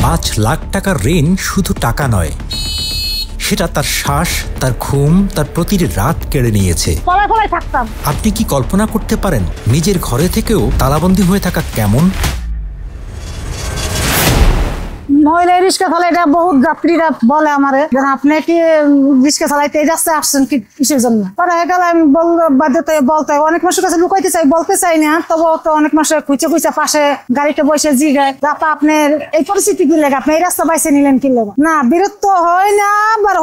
5 লাখ টাকার ঋণ শুধু টাকা নয়, সেটা তার শ্বাস, তার ঘুম, তার প্রতিটি রাত কেড়ে নিয়েছে। আপনি কি কল্পনা করতে পারেন নিজের ঘরে থেকেও তালাবন্দী হয়ে থাকা কেমন? মহিলা রিক্সা চালায়, এটা বহুত যাত্রীরা বলে আমারে, আপনি কি রিক্সা চালাইতে এই রাস্তায় আসছেন কি কিসের জন্য? পরে গেলে আমি বাধ্যতা বলতে, অনেক মানুষের কাছে লুকাইতে চাই, বলতে চাই না, তবু তো অনেক মানুষের খুঁজে খুঁজে পাশে গাড়িতে বসে জিগায়, আপা আপনার এই পরিস্থিতি কি লেগে, আপনি এই রাস্তা বাইছে নিলেন কি লেগে? না, বিরক্ত হয় না, আবার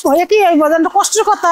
হয়ে কি হইব, কষ্টের কথা।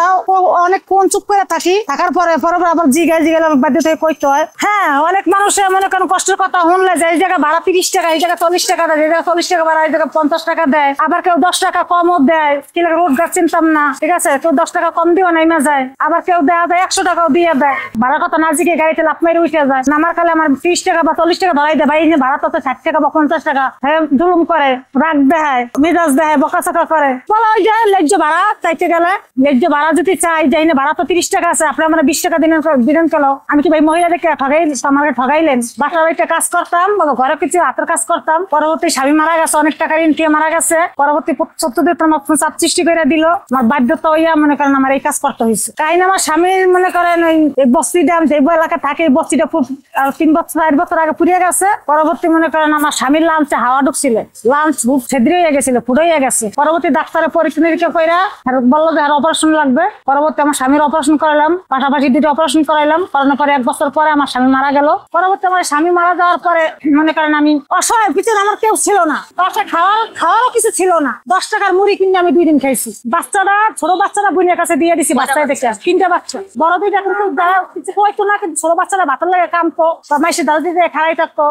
অনেক কোন চুপ করে থাকি, থাকার পরে আবার জিগায় বাধ্য থেকে কইতে হয়। হ্যাঁ, অনেক মানুষের মনে করেন কষ্টের কথা শুনলে যে এই জায়গায় ভাড়া 30 টাকা, এই জায়গায় 40 টাকা দেয়, এই জায়গায় 40 টাকা ভাড়া, এই জায়গায় 50 টাকা দেয়, আবার কেউ 10 টাকা কমও দেয়। কি লাগে রোড গাছ চিনতাম না, ঠিক আছে, কেউ 10 টাকা কম দিও নাইমা যায়, আবার কেউ দেওয়া যায় 100 টাকাও দিয়ে দেয়। ভাড়া কথা না জিগে গাড়িতে লাফ মেরে উঠে যায়। নামার কালে আমার 30 টাকা বা 40 টাকা ভাড়াই দেয়, ভাই ভাড়া তো 60 টাকা বা 50 টাকা। হ্যাঁ, জুলুম করে, রাগ দেখায়, মেজাজ দেখায়, বকাচকা করে। বলা ওই যে ন্যায্য ভাড়া চাইতে গেলে, ন্যায্য ভাড়া যদি চাই, যাই না ভাড়া তো 30 টাকা আছে, আপনি আমার 20 টাকা দিলেন কেন? আমি কি ভাই মহিলাদেরকে আমাকে ঠগাইলেন? বাসার বাড়িতে কাজ করতাম, ঘরে কিছু হাতের কাজ করতাম, পরবর্তী স্বামী মারা গেছে, অনেক টাকা ঋণ দিয়ে মারা গেছে, পরবর্তী সত্যদের চাপ সৃষ্টি করে দিল, আমার বাধ্যতা হইয়া মনে করেন আমার এই কাজ করতে হয়েছে। কাহিনী আমার স্বামীর মনে করেন ওই বস্তিটা, যে এলাকা থাকে, বস্তিটা 3 বছর 4 বছর আগে পুড়িয়ে গেছে। পরবর্তী মনে করেন আমার স্বামীর লাঞ্চে হাওয়া ঢুকছিল, লাঞ্চ খুব ছেদ্রি হয়ে গেছিল, ফুটে গেছে। পরবর্তী ডাক্তারের পরীক্ষা নিরীক্ষা করে বললো যে আর অপারেশন লাগবে। পরবর্তী আমার স্বামীর অপারেশন করাইলাম, পাশাপাশি 2টা অপারেশন করাইলাম। করানোর পরে 1 বছর পরে আমার স্বামী মারা গেল। পরবর্তী আমার স্বামী মারা যাওয়ার পরে মনে করেন আমি অসহায়, পিছনে আমার কেউ ছিল না, বাসায় খাওয়ারও কিছু ছিল না। 10 টাকার মুড়ি কিনে আমি 2 দিন খাইছি। বাচ্চারা, ছোট বাচ্চারা বোনের কাছে দিয়ে দিছি, বাচ্চারা দেখে 3টা বাচ্চা, বড় 2টা কিন্তু কিছু হয়তো না, কিন্তু ছোট বাচ্চারা ভাতের লাগে কামতো, মাইসে দাদা দিতে খাড়াই থাকতো,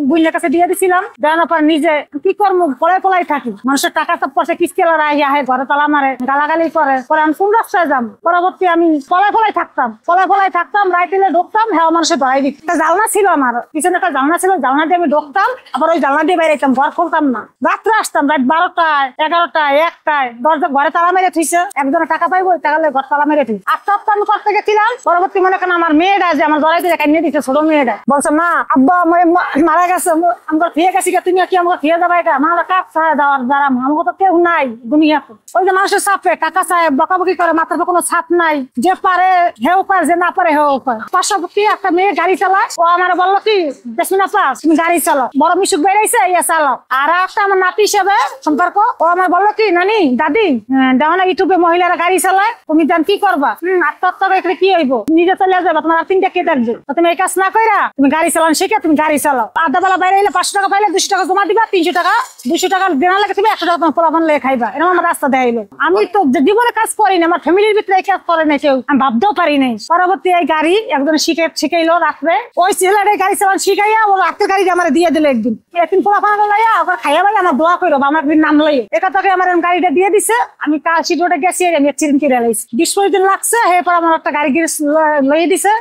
বোনের কাছে দিয়ে দিছিলাম। দেওয়ানোর পর নিজে কি করবো, পলাই থাকি। মানুষের টাকা সব পয়সা কিস্তিওয়ালা আহে, ঘরে তালা মারে, গালাগালি করে, পরে আমি কোন রাস্তায় যাবো? পরবর্তী আমি পলাই থাকতাম, রাইতেলে ঢুকতাম, হ্যাঁ মানুষের ধরাই দিত। একটা জালনা ছিল আমার পিছনে, একটা জালনা ছিল, জালনা দিয়ে আমি ঢুকতাম, আবার ওই জালনা দিয়ে বাইরে যেতাম, ঘর খুলতাম না। রাত্রে আসতাম, রাত 12টায়, 11টায়, 1টায়, দরজা ঘরে তালা মেরে থুইছে। একজনের টাকা পাইবো, টাকা ঘর তালা মেরে থুই। আস্তে আস্তে আমি করতে গেছিলাম। পরবর্তী মনে করেন আমার মেয়েটা, যে আমার জড়াই দিয়ে কাইনিয়ে দিচ্ছে, ছোট মেয়েটা বলছে, মা আব্বা মারা গেছে, আমার ফিরে গেছি, তুমি কি আমাকে ফিরে যাবা? এটা আমার কাজ চায় দেওয়ার দ্বারা, আমার তো কেউ নাই দুনিয়াতে। ওই যে মানুষের চাপে টাকা চায়, বকাবকি করে, মাথার কোনো ছাপ নাই। যে পারে হেও পায়, যে না পারে হেও পায়। পাশাপাশি একটা মেয়ে গাড়ি চালায়, ও আমার বললো কি, জেসমিনা পাস তুমি গাড়ি চালাও, বড় মিশুক বেড়াইছে, ইয়া চালাও। আর একটা আমার নাতি হিসেবে সম্পর্ক, ও আমার বললো কি, নানি দাদি দেখো না ইউটিউবে মহিলারা গাড়ি চালায়, তুমি জান কি করবা? আত্মহত্যা করে কি হইব? নিজে চলে যাবে, তোমার 3টা কে দেখবে? তুমি এই কাজ না কইরা তুমি গাড়ি চালানো শিখে তুমি গাড়ি চালাও। আধা বেলা বাইরে এলে 500 টাকা পাইলে 200 টাকা জমা দিবা, 300 টাকা 200 টাকা দেনা লাগে, তুমি 100 টাকা তোমার পোলাপান লেগে খাইবা। এরকম আমার রাস্তা দেখাইলো। আমি তো জীবনে কাজ করি না, আমার ফ্যামিলির ভিতরে এই কাজ করে না কেউ, আমি ভাবতেও পারি নাই। পরবর্তী এই গাড়ি একজন শিখাইলো রাত্রে, ওই ছেলেটা গাড়ি চালানো শিখাইয়া ও রাত্রের গাড়ি আমার দিয়ে দিল। একদিন পোলাপান লাইয়া ওখানে খাইয়া বলে আমার দোয়া করো, আমার নাম লইয়ে একা তাকে আমার গাড়িটা দিয়ে দিছে। আমি কাশি রোডে গেছি, আমি অ্যাক্সিডেন্ট করে লাইছি, 20-25 দিন লাগছে। এরপর আমার একটা গাড়ি লইয়ে দিছে।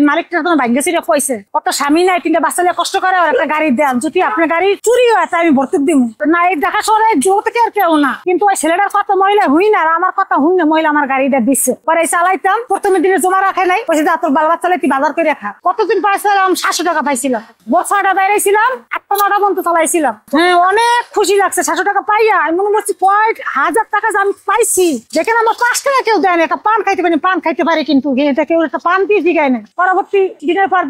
মালিকটা তোমার ভাগ্য ছিল কইছে, কত স্বামী নাই, 3টা বাচ্চা নিয়ে কষ্ট করে, একটা গাড়ি দেন, যদি আপনার গাড়ি চুরি হয় তাই আমি ভর্তি দিব না। এই দেখা শহরে জোর থেকে আর কেউ না, কিন্তু ওই ছেলেটার কথা মহিলা হুই না, আর আমার কথা হুই না, মহিলা আমার গাড়িটা দিচ্ছে। পরে চালাইতাম, প্রথমে দিনে জমা রাখে নাই, পয়সা যা তোর বাল বাচ্চা চালাই তুই বাজার করে রাখা। কতদিন পাইছিলাম 700 টাকা পাইছিলাম, বছরটা বাইরেছিলাম, 8-9টা বন্ধু চালাইছিলাম। হ্যাঁ, অনেক খুশি লাগছে 700 টাকা পাইয়া। আমি মনে করছি কয়েক হাজার টাকা আমি পাইছি, যেখানে আমার 5 টাকা কেউ দেয় না। একটা পান খাইতে পারি, পান খাইতে পারি, কিন্তু কেউ একটা পান দিয়ে দিগায়। পরবর্তী দিনের পর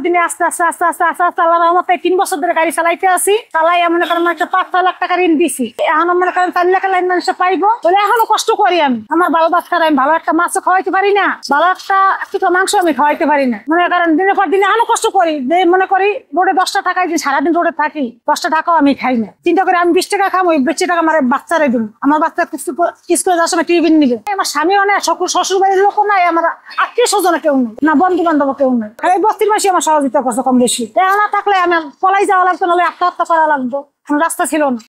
দিনে আস্তে আস্তে আল্লাহর রহমতে 3 বছর ধরে গাড়ি চালাইতে আসি। চালাই মনে করেন একটা 5-6 লাখ টাকা ঋণ দিছি। এখন মনে করেন 4 লাখ লাইন মানুষ পাইবো বলে এখনো কষ্ট করি আমি। আমার ভালো বাচ্চারা আমি ভালো একটা মাছও খাওয়াইতে পারি না, ভালো একটা মাংস আমি খাওয়াইতে পারি না। মনে করেন দিনের পর দিনে এখনো কষ্ট করি, যে মনে করি রোডে 10টা টাকায় যে সারাদিন রোডে থাকি, 10টা টাকাও আমি খাই না। চিন্তা করে আমি 20 টাকা খাবো, 20 টাকা আমার বাচ্চারে দিব। আমার বাচ্চা স্কুলে যাওয়ার সময় টিফিন নিবে। আমার স্বামী অনেক, শ্বশুর বাড়ির লোক নাই, আমার আত্মীয় স্বজন কেউ নেই, না বন্ধু বান্ধব কেউ নেই। এই বস্তির মাসে আমার সহযোগিতা করছে কম বেশি। না থাকলে আমি পলাই যাওয়া লাগতো, নাহলে আত্মহত্যা করা লাগতো, রাস্তা ছিল না।